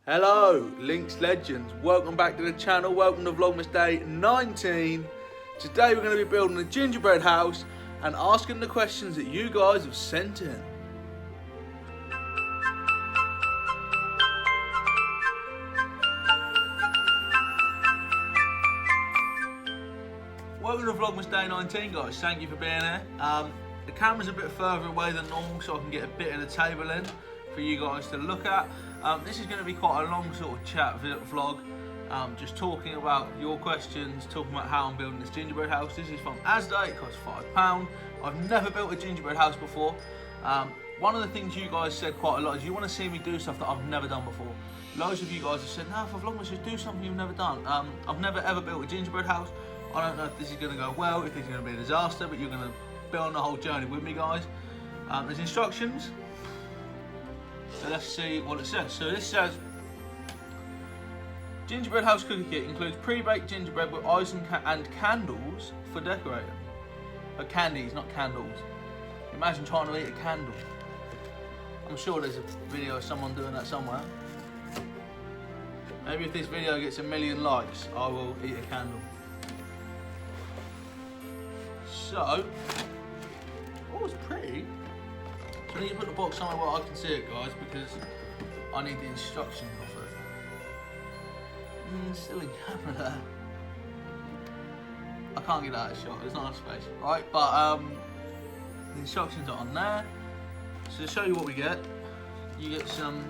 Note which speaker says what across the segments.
Speaker 1: Hello, Links Legends. Welcome back to the channel. Welcome to Vlogmas Day 19. Today we're going to be building a gingerbread house and asking the questions that you guys have sent in. Welcome to Vlogmas Day 19, guys. Thank you for being here. The camera's a bit further away than normal, so I can get a bit of the table in for you guys to look at. This is going to be quite a long sort of chat vlog, just talking about your questions, talking about how I'm building this gingerbread house. This is from ASDA, it costs £5. I've never built a gingerbread house before. One of the things you guys said quite a lot is you want to see me do stuff that I've never done before. Loads of you guys have said, no, for Vlogmas, just do something you've never done. I've never ever built a gingerbread house. I don't know if this is going to go well, if it's going to be a disaster, but you're going to be on the whole journey with me, guys. There's instructions. So let's see what it says. So this says, gingerbread house cookie kit includes pre-baked gingerbread with icing and candles for decorating. But candies, not candles. Imagine trying to eat a candle. I'm sure there's a video of someone doing that somewhere. Maybe if this video gets 1 million likes, I will eat a candle. So, oh, it's pretty. So I need to put the box somewhere where I can see it, guys, because I need the instructions of it. Still in camera there. I can't get out of shot, there's not enough space. Right, but the instructions are on there. So to show you what we get, you get some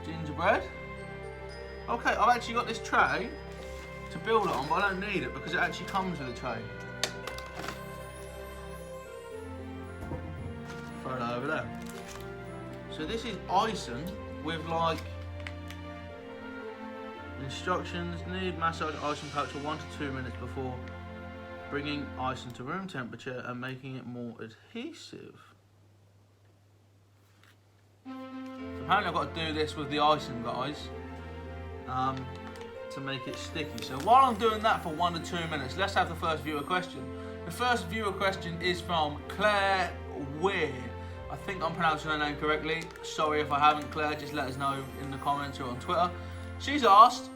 Speaker 1: gingerbread. Okay, I've actually got this tray to build it on, but I don't need it because it actually comes with a tray. Throw that over there. So this is icing with like instructions. Need massage icing pouch for 1 to 2 minutes before bringing icing to room temperature and making it more adhesive. So apparently I've got to do this with the icing, guys, to make it sticky. So while I'm doing that for 1 to 2 minutes, let's have the first viewer question. The first viewer question is from Claire Weir. I think I'm pronouncing her name correctly. Sorry if I haven't, Claire, just let us know in the comments or on Twitter. She's asked,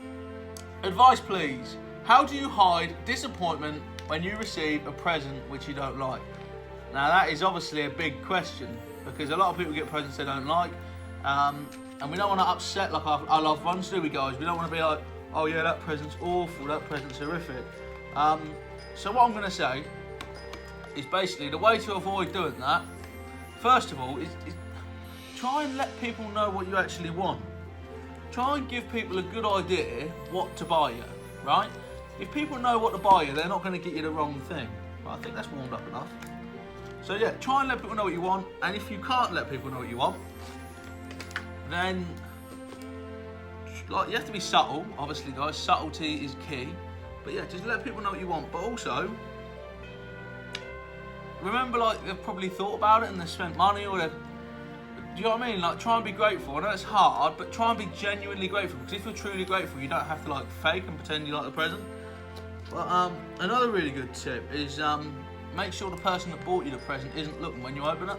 Speaker 1: advice please, how do you hide disappointment when you receive a present which you don't like? Now that is obviously a big question because a lot of people get presents they don't like, and we don't want to upset like our loved ones, do we, guys? We don't want to be like, oh yeah, that present's awful, that present's horrific. So what I'm going to say is basically the way to avoid doing that, first of all, is try and let people know what you actually want. Try and give people a good idea what to buy you, right? If people know what to buy you, they're not going to get you the wrong thing. But I think that's warmed up enough. So yeah, try and let people know what you want, and if you can't let people know what you want, then like, you have to be subtle, obviously, guys. Subtlety is key. But yeah, just let people know what you want. But also, remember, like, they've probably thought about it and they've spent money or they've... Do you know what I mean? Like, try and be grateful. I know it's hard, but try and be genuinely grateful. Because if you're truly grateful, you don't have to, like, fake and pretend you like the present. But another really good tip is make sure the person that bought you the present isn't looking when you open it.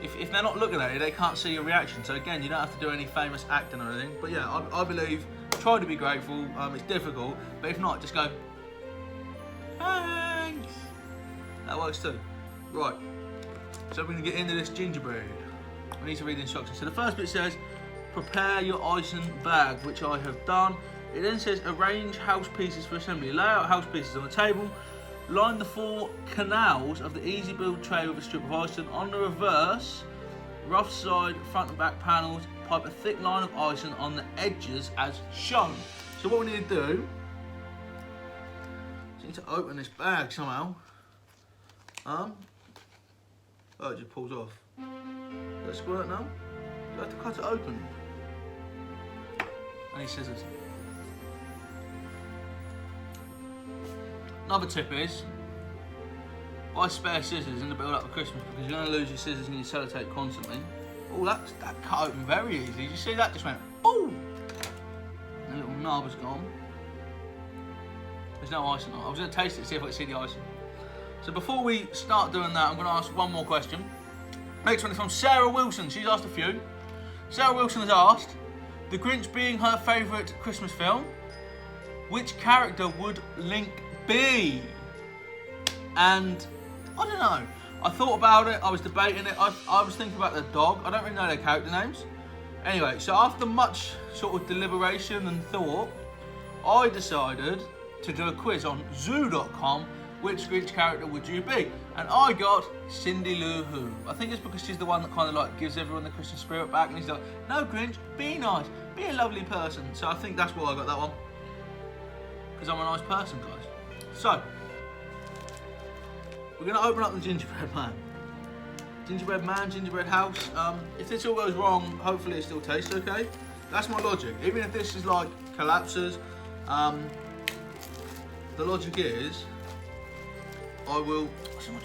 Speaker 1: If they're not looking at it, they can't see your reaction. So again, you don't have to do any famous acting or anything. But yeah, I believe, try to be grateful. It's difficult, but if not, just go, thanks. That works too. Right, so we're gonna get into this gingerbread. I need to read the instructions. So the first bit says, prepare your icing bag, which I have done. It then says, arrange house pieces for assembly. Lay out house pieces on the table. Line the 4 canals of the easy build tray with a strip of icing. On the reverse, rough side, front and back panels, pipe a thick line of icing on the edges as shown. So what we need to do is we need to open this bag somehow. Oh, it just pulls off. Let's squirt it now. Do I have to cut it open? I need scissors. Another tip is, buy spare scissors in the build up of Christmas because you're going to lose your scissors and your sellotape constantly. Oh, that cut open very easily. Did you see that? Just went, boom! And the little knob has gone. There's no icing on it. I was going to taste it to see if I could see the icing. So before we start doing that, I'm going to ask one more question. Next one is from Sarah Wilson. She's asked a few. Sarah Wilson has asked, the Grinch being her favourite Christmas film, which character would Link be? And I don't know. I thought about it, I was debating it, I was thinking about the dog. I don't really know their character names. Anyway, so after much sort of deliberation and thought, I decided to do a quiz on zoo.com, which Grinch character would you be? And I got Cindy Lou Who. I think it's because she's the one that kind of like gives everyone the Christmas spirit back, and he's like, no Grinch, be nice, be a lovely person. So I think that's why I got that one. Because I'm a nice person, guys. So, we're going to open up the gingerbread man. Gingerbread man, gingerbread house. If this all goes wrong, hopefully it still tastes okay. That's my logic. Even if this is like collapses, the logic is I will. So much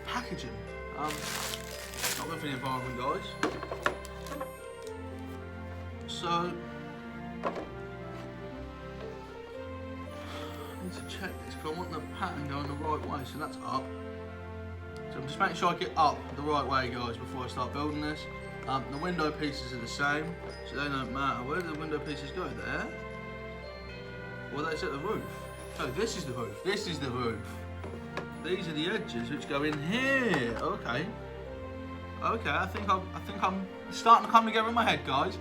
Speaker 1: packaging. Not good for the environment, guys. So I need to check this because I want the pattern going the right way. So that's up. So I'm just making sure I get up the right way, guys, before I start building this. The window pieces are the same, so they don't matter. Where do the window pieces go? There? Well, that's at the roof. So this is the roof. This is the roof. These are the edges which go in here. Okay. Okay. I think I'm starting to come together in my head, guys.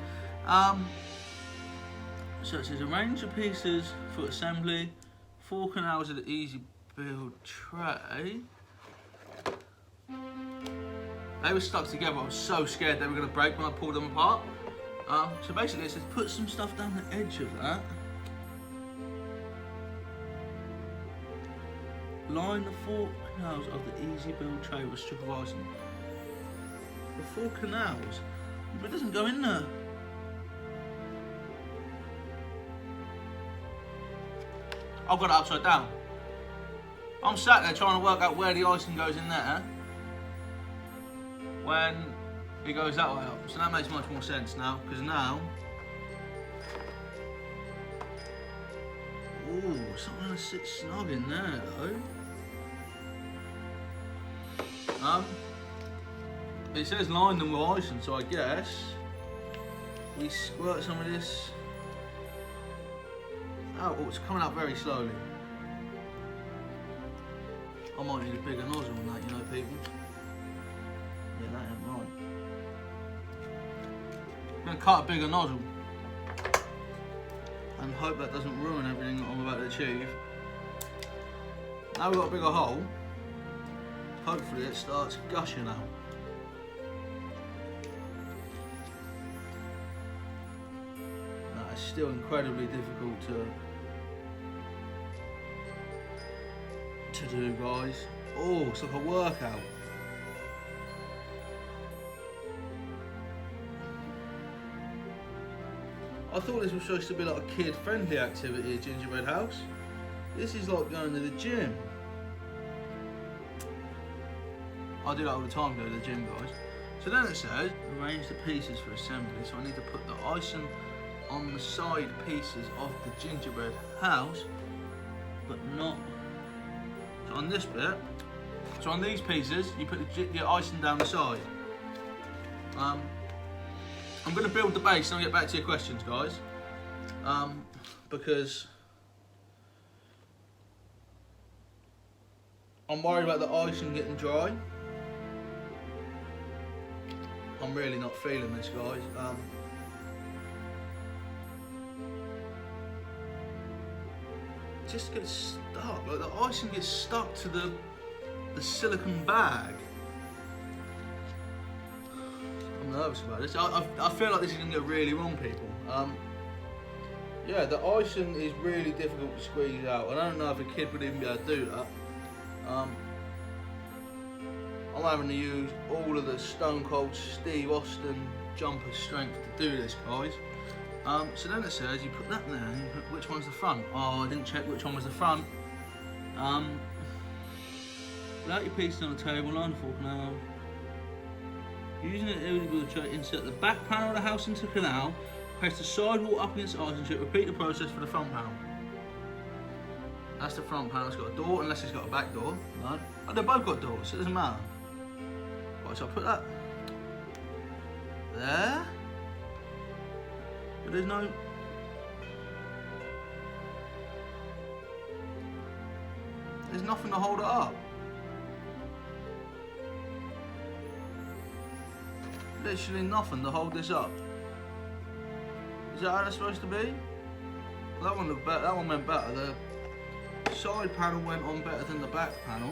Speaker 1: So it says arrange the pieces for assembly. 4 canals of the easy build tray. They were stuck together. I was so scared they were going to break when I pulled them apart. So basically it says put some stuff down the edge of that. Line the 4 canals of the easy build tray with a strip of icing. The 4 canals? But it doesn't go in there. I've got it upside down. I'm sat there trying to work out where the icing goes in there when it goes that way up. So that makes much more sense now, because now, ooh, something gonna sit snug in there though. It says line them with icing, so I guess we squirt some of this. Oh, it's coming up very slowly. I might need a bigger nozzle than that, you know, people. Yeah, that ain't right. I'm going to cut a bigger nozzle and hope that doesn't ruin everything that I'm about to achieve. Now we've got a bigger hole, hopefully it starts gushing out. That is still incredibly difficult to do, guys. Oh, it's like a workout. I thought this was supposed to be like a kid-friendly activity at Gingerbread House. This is like going to the gym. I do that all the time, go to the gym, guys. So then it says, arrange the pieces for assembly. So I need to put the icing on the side pieces of the gingerbread house, but not. So on this bit, so on these pieces, you put your icing down the side. I'm going to build the base and I'll get back to your questions, guys. Because I'm worried about the icing getting dry. I'm really not feeling this, guys. It just gets stuck. Like the icing gets stuck to the silicone bag. I'm nervous about this. I feel like this is going to go really wrong, people. Yeah, the icing is really difficult to squeeze out. I don't know if a kid would even be able to do that. I'm having to use all of the Stone Cold Steve Austin jumper strength to do this, guys. So then it says you put that there, and you put which one's the front. Oh, I didn't check which one was the front. Lay out your pieces on the table, line the 4 canal. Using an LED tray, insert the back panel of the house into the canal, place the sidewall up against the icing sheet, repeat the process for the front panel. That's the front panel, it's got a door, unless it's got a back door. No. Oh, they've both got doors, so it doesn't matter. Right, so I put that there. but there's nothing to hold it up. Literally nothing to hold this up. Is that how that's supposed to be? Well, that one looked better. That one went better. The side panel went on better than the back panel.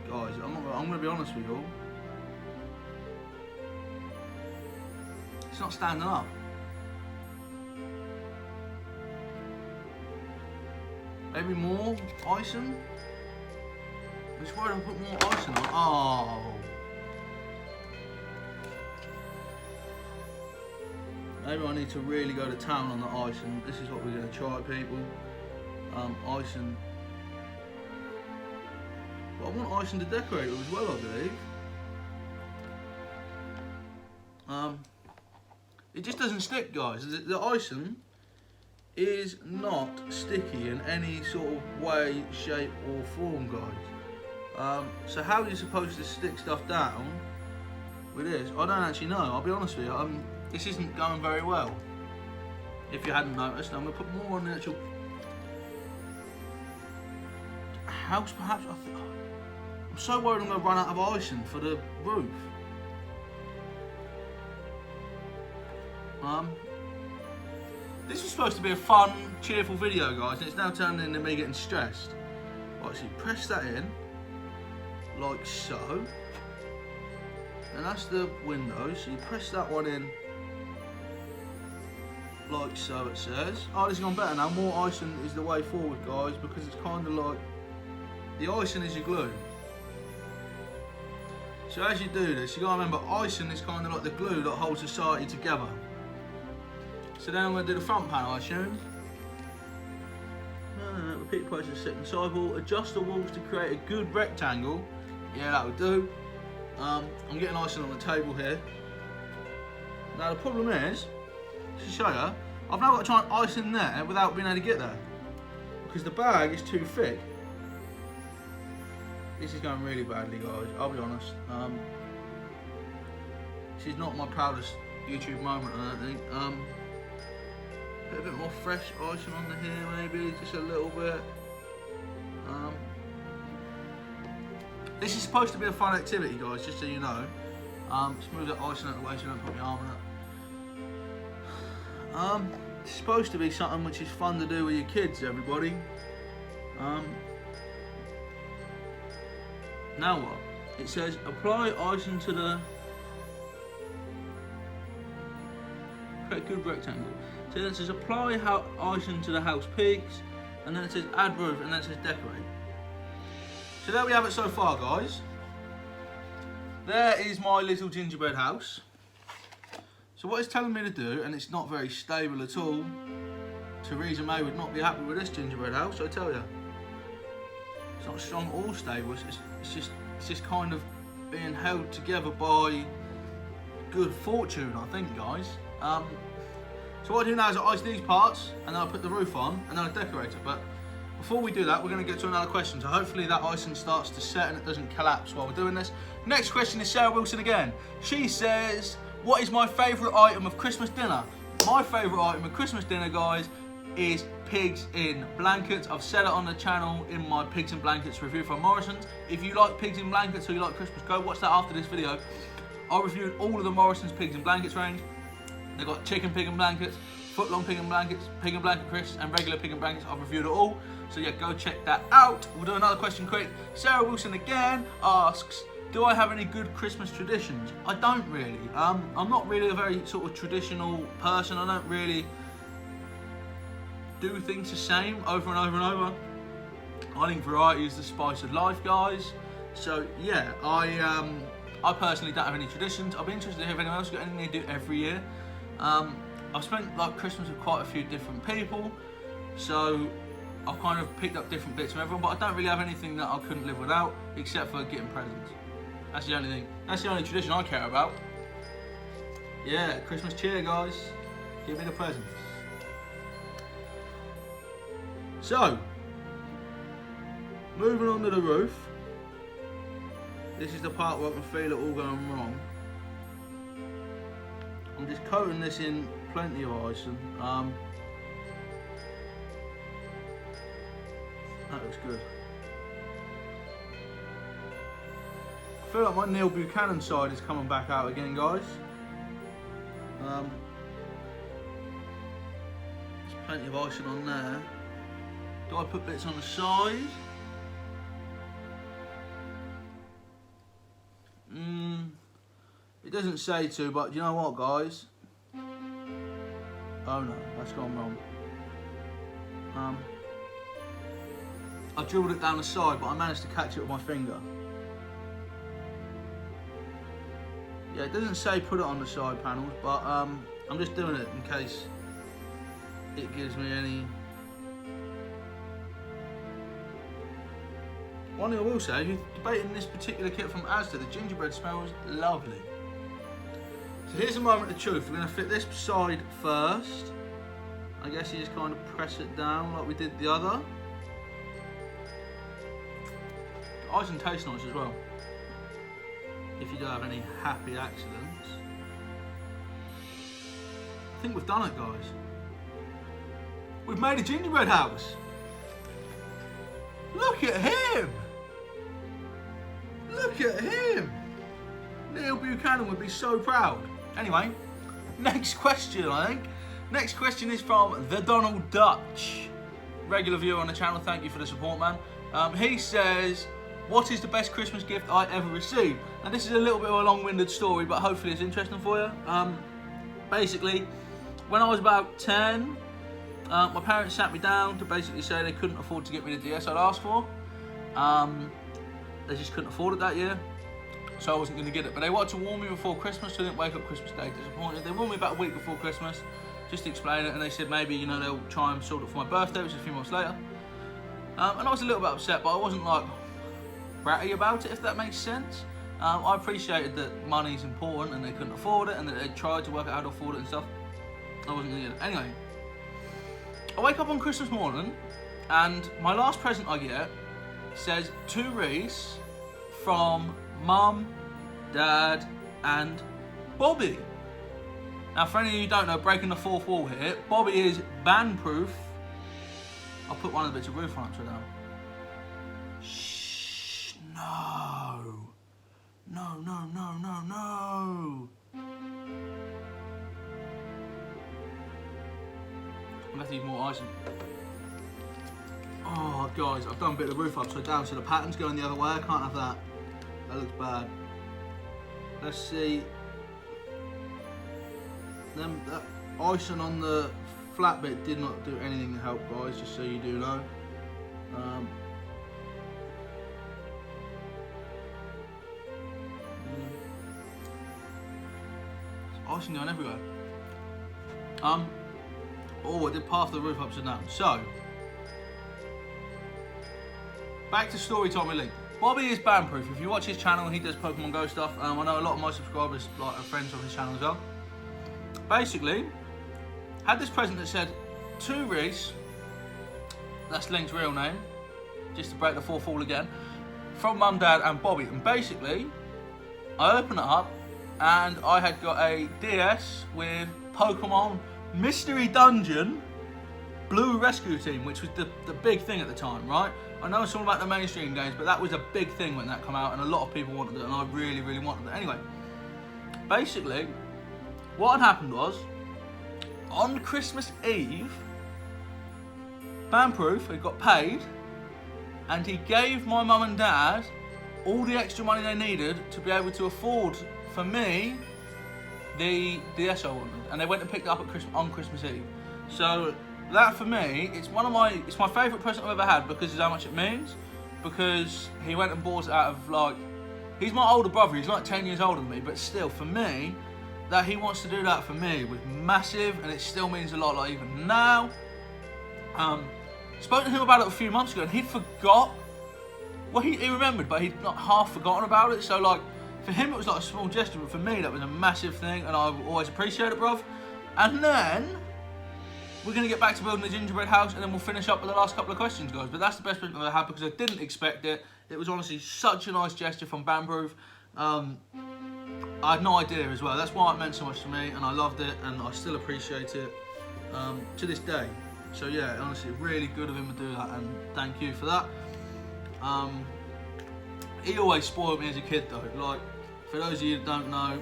Speaker 1: Guys, I'm gonna be honest with you all. It's not standing up. Maybe more icing? I'm just worried I'll put more icing on. Oh. Maybe I need to really go to town on the icing. This is what we're going to try, people. Icing. But I want icing to decorate with as well, I believe. It just doesn't stick, guys. The icing is not sticky in any sort of way, shape or form, guys. So how are you supposed to stick stuff down with this? I don't actually know, I'll be honest with you. This isn't going very well. If you hadn't noticed, I'm going to put more on the actual house, perhaps. I'm so worried I'm going to run out of icing for the roof. This was supposed to be a fun, cheerful video, guys, and it's now turning into me getting stressed. Right, so you press that in, like so. And that's the window, so you press that one in, like so it says. Oh, this has gone better now. More icing is the way forward, guys, because it's kind of like, the icing is your glue. So as you do this, you gotta remember, icing is kind of like the glue that holds society together. So then I'm going to do the front panel, I assume. Repeat the process of second cycle. Adjust the walls to create a good rectangle. Yeah, that would do. I'm getting icing on the table here. Now the problem is, to show you, I've now got to try and ice in there without being able to get there. Because the bag is too thick. This is going really badly, guys, I'll be honest. This is not my proudest YouTube moment, I don't think. Put a bit more fresh icing on the here, maybe, just a little bit. This is supposed to be a fun activity, guys, just so you know. Just move that icing out of the way so you don't put your arm in it. It's supposed to be something which is fun to do with your kids, everybody. Now what? It says apply icing to the... Create a good rectangle. So then it says apply icing to the house pigs, and then it says add roof, and then it says decorate. So there we have it so far, guys. There is my little gingerbread house. So what it's telling me to do, and it's not very stable at all, Theresa May would not be happy with this gingerbread house, I tell you. It's not strong or stable, it's just kind of being held together by good fortune, I think, guys. So what I do now is I ice these parts, and then I put the roof on, and then I decorate it. But before we do that, we're going to get to another question. So hopefully that icing starts to set and it doesn't collapse while we're doing this. Next question is Sarah Wilson again. She says, what is my favourite item of Christmas dinner? My favourite item of Christmas dinner, guys, is pigs in blankets. I've said it on the channel in my pigs in blankets review from Morrison's. If you like pigs in blankets or you like Christmas, go watch that after this video. I reviewed all of the Morrison's pigs in blankets range. They've got chicken pig in blankets, foot-long pig in blankets, pig in blanket crisps, and regular pig in blankets. I've reviewed it all. So yeah, go check that out. We'll do another question quick. Sarah Wilson again asks, do I have any good Christmas traditions? I don't really. I'm not really a very sort of traditional person. I don't really do things the same over and over and over. I think variety is the spice of life, guys. So yeah, I personally don't have any traditions. I'll be interested to hear if anyone else has got anything they do every year. I've spent like Christmas with quite a few different people, so I've kind of picked up different bits from everyone, but I don't really have anything that I couldn't live without, except for getting presents. That's the only thing. That's the only tradition I care about. Yeah, Christmas cheer, guys. Give me the presents. So, moving on to the roof. This is the part where I can feel it all going wrong. just coating this in plenty of icing. That looks good. I feel like my Neil Buchanan side is coming back out again, guys. There's plenty of icing on there. Do I put bits on the side? It doesn't say to, but you know what, guys? Oh no, that's gone wrong. I drilled it down the side, but I managed to catch it with my finger. Yeah, it doesn't say put it on the side panels, but I'm just doing it in case it gives me any. One thing I will say, if you're debating this particular kit from ASDA, the gingerbread smells lovely. So here's a moment of truth. We're going to fit this side first. I guess you just kind of press it down like we did the other. The icing tastes nice as well, if you do have any happy accidents. I think we've done it, guys. We've made a gingerbread house. Look at him! Look at him! Neil Buchanan would be so proud. Anyway, next question, I think. Next question is from the Donald Dutch. Regular viewer on the channel, thank you for the support, man. He says, what is the best Christmas gift I ever received? Now this is a little bit of a long-winded story, but hopefully it's interesting for you. Basically, when I was about 10, my parents sat me down to basically say they couldn't afford to get me the DS I'd asked for. They just couldn't afford it that year, so I wasn't going to get it. But they wanted to warn me before Christmas, so I didn't wake up Christmas Day disappointed. They warned me about a week before Christmas, just to explain it, and they said maybe, you know, they'll try and sort it for my birthday, which is a few months later. And I was a little bit upset, but I wasn't like bratty about it, if that makes sense. I appreciated that money's important and they couldn't afford it, and that they tried to work out how to afford it and stuff. I wasn't going to get it. Anyway, I wake up on Christmas morning, and my last present I get says 2 wreaths from Mum, Dad, and Bobby. Now, for any of you who don't know, breaking the fourth wall here, Bobby is band-proof. I'll put one of the bits of roof on upside down. Shh, no. No, no, no, no, no. I'm gonna have to use more icing. Oh, guys, I've done a bit of the roof upside down, so the pattern's going the other way. I can't have that. That looks bad. Let's see. Then that icing on the flat bit did not do anything to help, guys, just so you do know. There's icing going everywhere. Oh, I did half the roof upside down. So, back to story time with Link. Bobby is band-proof. If you watch his channel, he does Pokemon Go stuff. I know a lot of my subscribers are friends of his channel as well. Basically, had this present that said 2 wreaths, that's Link's real name, just to break the fourth wall again, from Mum, Dad and Bobby. And basically, I open it up and I had got a DS with Pokemon Mystery Dungeon Blue Rescue Team, which was the big thing at the time, right? I know it's all about the mainstream games, but that was a big thing when that came out, and a lot of people wanted it, and I really, really wanted it. Anyway, basically, what had happened was, on Christmas Eve, Bandproof had got paid, and he gave my mum and dad all the extra money they needed to be able to afford, for me, the DS I wanted, and they went and picked it up at on Christmas Eve. So that for me, it's my favourite present I've ever had because of how much it means. Because he went and bought it out of, like, he's my older brother, he's like 10 years older than me, but still for me, that he wants to do that for me was massive, and it still means a lot, like even now. Spoke to him about it a few months ago, and he'd forgot. Well, he remembered, but he'd not half forgotten about it. So like, for him it was like a small gesture, but for me that was a massive thing, and I always appreciate it, bruv. And then we're gonna get back to building the gingerbread house, and then we'll finish up with the last couple of questions, guys. But that's the best present I've ever had because I didn't expect it. It was honestly such a nice gesture from Bandproof. I had no idea as well. That's why it meant so much to me, and I loved it, and I still appreciate it to this day. So yeah, honestly, really good of him to do that, and thank you for that. He always spoiled me as a kid though. Like, for those of you that don't know,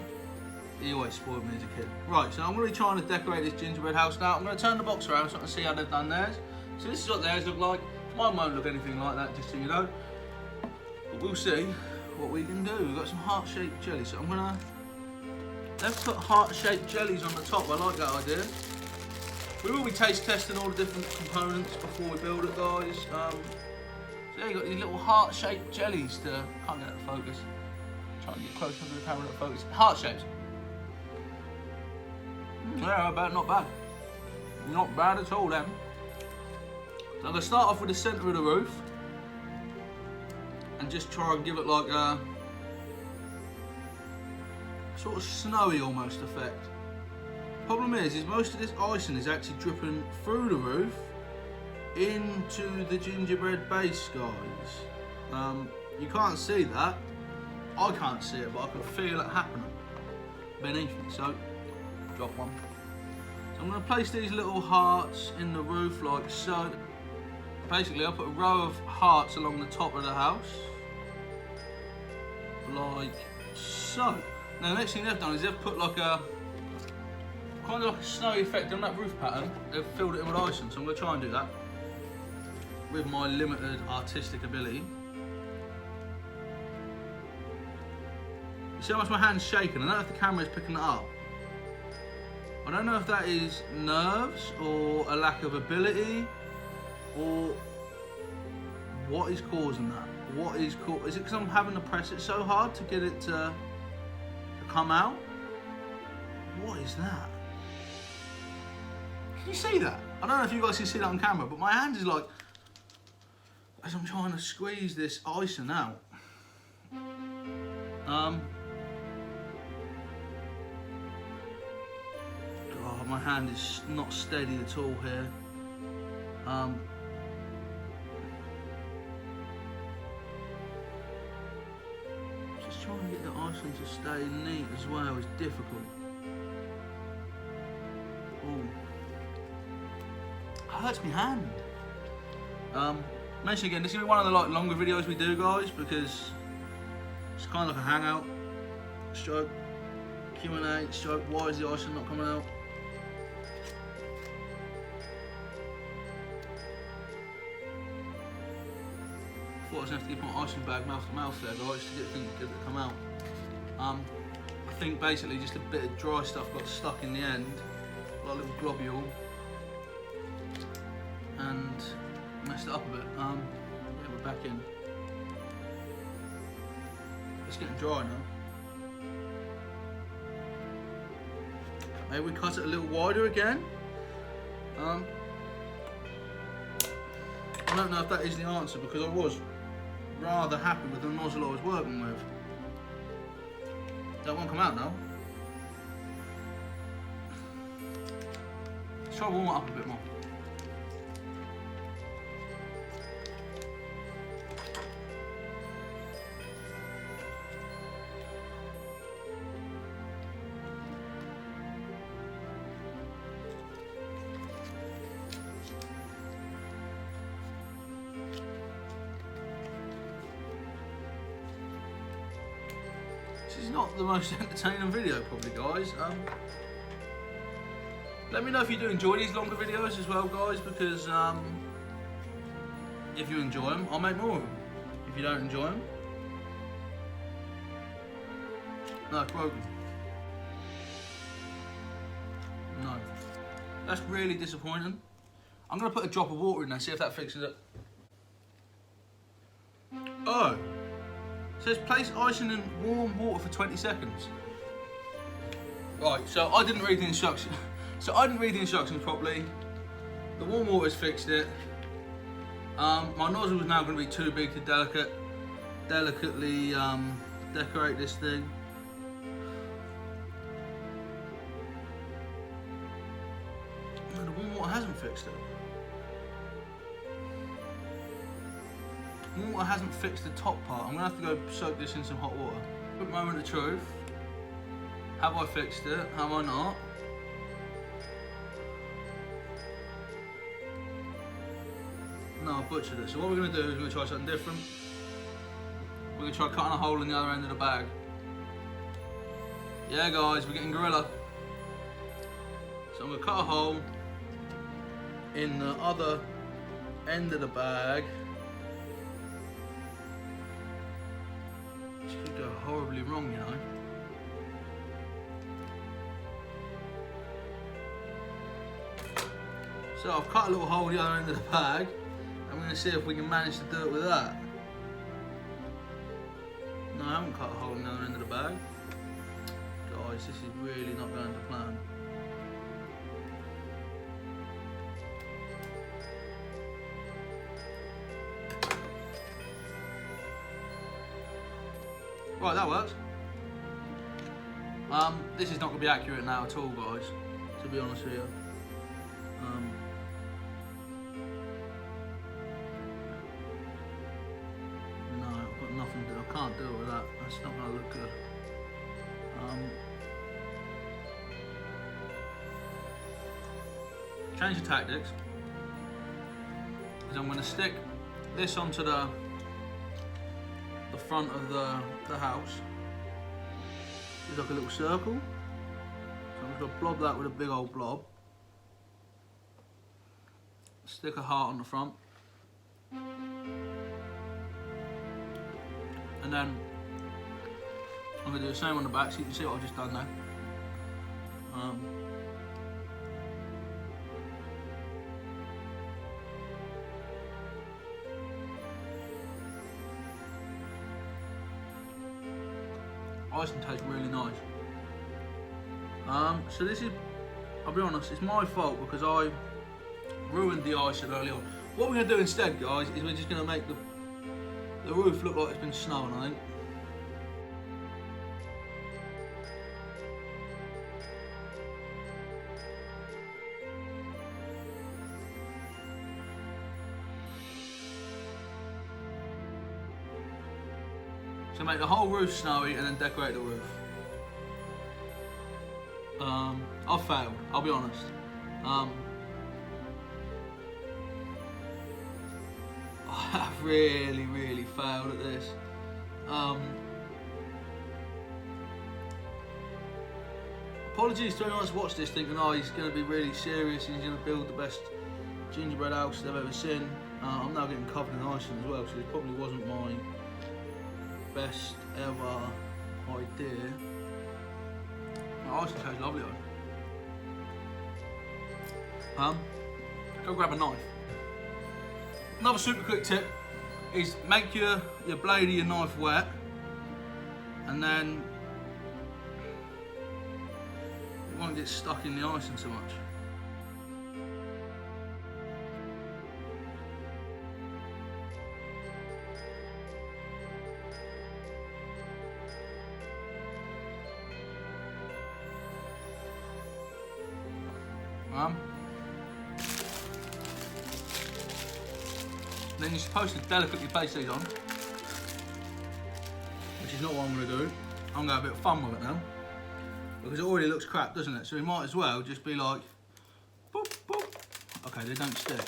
Speaker 1: he always spoiled me as a kid. Right, so I'm going to be trying to decorate this gingerbread house now. I'm going to turn the box around so I can see how they've done theirs. So this is what theirs look like. Mine won't look anything like that, just so you know. But we'll see what we can do. We've got some heart-shaped jelly, so I'm going to... Let's put heart-shaped jellies on the top. I like that idea. We will be taste testing all the different components before we build it, guys. So yeah, you've got these little heart-shaped jellies to... Can't get it to focus. Try and get closer to the camera to focus. Heart-shaped. Yeah, not bad. Not bad at all then. So I'm going to start off with the centre of the roof. And just try and give it like a... sort of snowy almost effect. Problem is most of this icing is actually dripping through the roof into the gingerbread base, guys. You can't see that. I can't see it, but I can feel it happening beneath me. So, drop one. So I'm going to place these little hearts in the roof like so. Basically, I'll put a row of hearts along the top of the house, like so. Now the next thing they've done is they've put like a kind of like a snowy effect on that roof pattern. They've filled it in with icing, so I'm going to try and do that with my limited artistic ability. You see how much my hand's shaking? I don't know if the camera is picking it up. I don't know if that is nerves or a lack of ability or what is causing that. Is it because I'm having to press it so hard to get it to come out? What is that? Can you see that? I don't know if you guys can see that on camera, but my hand is like, as I'm trying to squeeze this icing out. God, my hand is not steady at all here. Just trying to get the icing to stay neat as well is difficult. Ooh. Hurts my hand. Mention again, this is gonna be one of the longer videos we do, guys, because it's kind of like a hangout, stroke Q&A, stroke why is the icing not coming out. I was going to have to keep my icing bag mouth to mouth there, guys, to get things to come out. I think basically just a bit of dry stuff got stuck in the end, like a little globule, and messed it up a bit. Yeah, we're back in. It's getting dry now. Maybe we cut it a little wider again. I don't know if that is the answer, because I was rather happy with the nozzle I was working with. That won't come out now. Let's try to warm it up a bit more. This is not the most entertaining video, probably, guys. Let me know if you do enjoy these longer videos as well, guys, because if you enjoy them, I'll make more of them. If you don't enjoy them, no, it's broken. No. That's really disappointing. I'm going to put a drop of water in there, see if that fixes it. Oh. It says place icing in warm water for 20 seconds. Right, so I didn't read the instructions. Properly. The warm water's fixed it. My nozzle is now going to be too big to delicately decorate this thing. No, the warm water hasn't fixed it. Water hasn't fixed the top part. I'm gonna have to go soak this in some hot water. Quick moment of truth. Have I fixed it? Have I not? No, I butchered it. So what we're going to do is we're going to try something different. We're going to try cutting a hole in the other end of the bag. Yeah guys, we're getting gorilla. So I'm going to cut a hole in the other end of the bag. This could go horribly wrong, you know. So I've cut a little hole in the other end of the bag. I'm going to see if we can manage to do it with that. No, I haven't cut a hole in the other end of the bag. Guys, this is really not going to plan. Right, that works. This is not going to be accurate now at all, guys, to be honest with you. No, I've got nothing to do. I can't do it with that. That's not going to look good. Change the tactics. Because I'm going to stick this onto the front of the house. It's like a little circle. So I'm going to blob that with a big old blob. Stick a heart on the front. And then I'm going to do the same on the back so you can see what I've just done there. Icing tastes really nice. So this is, I'll be honest, it's my fault because I ruined the icing early on. What we're going to do instead, guys, is we're just going to make the roof look like it's been snowing, I think. So make the whole roof snowy and then decorate the roof. I've failed, I'll be honest. I have really failed at this. Apologies to anyone that's watched this thinking, oh, he's going to be really serious, he's going to build the best gingerbread house they've ever seen. I'm now getting covered in icing as well, so it probably wasn't my best ever idea. My icing tastes lovely though. Go grab a knife. Another super quick tip is make your blade of your knife wet, and then it won't get stuck in the icing so much. Then you're supposed to delicately place these on, which is not what I'm going to do. I'm going to have a bit of fun with it now, because it already looks crap, doesn't it? So we might as well just be like, boop, boop. Okay, they don't stick.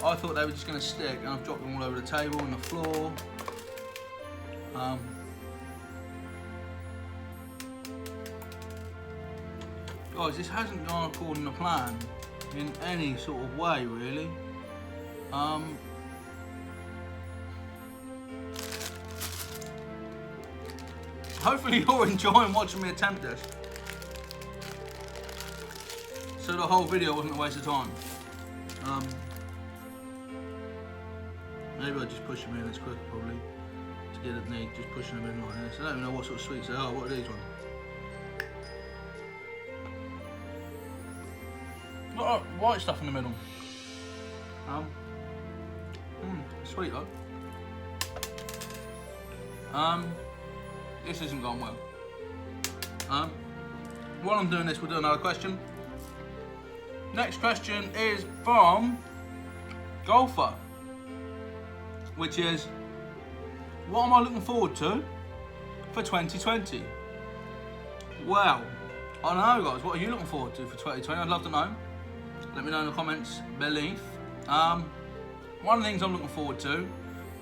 Speaker 1: I thought they were just going to stick, and I've dropped them all over the table and the floor. Guys, this hasn't gone according to plan in any sort of way, really. Hopefully you're enjoying watching me attempt this, so the whole video wasn't a waste of time. Maybe I just push them in, it's quicker probably to get it neat, just pushing them in like this. I don't even know what sort of sweets they are. What are these ones? Got white stuff in the middle. Sweet though. This isn't going well. While I'm doing this, we'll do another question. Next question is from Golfer, which is, what am I looking forward to for 2020? Well, I don't know, guys. What are you looking forward to for 2020? I'd love to know. Let me know in the comments beneath. One of the things I'm looking forward to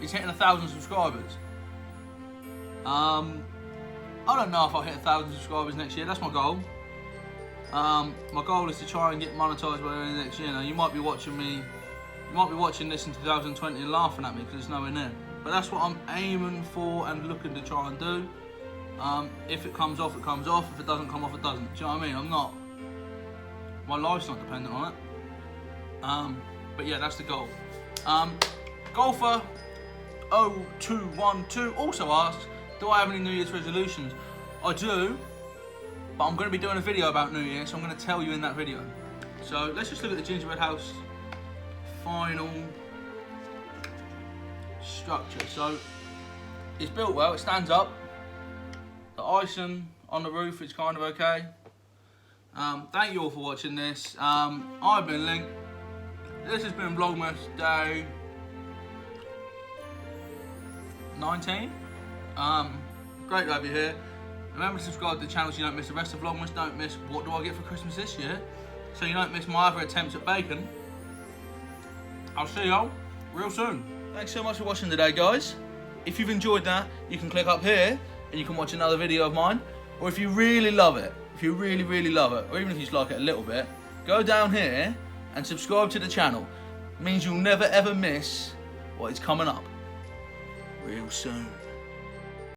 Speaker 1: is hitting 1,000 subscribers. I don't know if I'll hit 1,000 subscribers next year. That's my goal. My goal is to try and get monetized by the end of next year. Now, you might be watching this in 2020 and laughing at me because it's nowhere near. But that's what I'm aiming for and looking to try and do. If it comes off, it comes off. If it doesn't come off, it doesn't. Do you know what I mean? My life's not dependent on it. But yeah, that's the goal. Golfer 0212 also asks, do I have any New Year's resolutions? I do, but I'm going to be doing a video about New Year, so I'm going to tell you in that video. So let's just look at the Gingerbread house final structure. So it's built well, it stands up. The icing on the roof is kind of okay. Thank you all for watching this. I've been Link. This has been Vlogmas Day 19. Great to have you here. Remember to subscribe to the channel so you don't miss the rest of Vlogmas. Don't miss what do I get for Christmas this year, so you don't miss my other attempts at bacon. I'll see y'all real soon. Thanks so much for watching today, guys. If you've enjoyed that, you can click up here and you can watch another video of mine. Or if you really love it, if you really love it, or even if you just like it a little bit, go down here and subscribe to the channel. It means you'll never ever miss what is coming up real soon.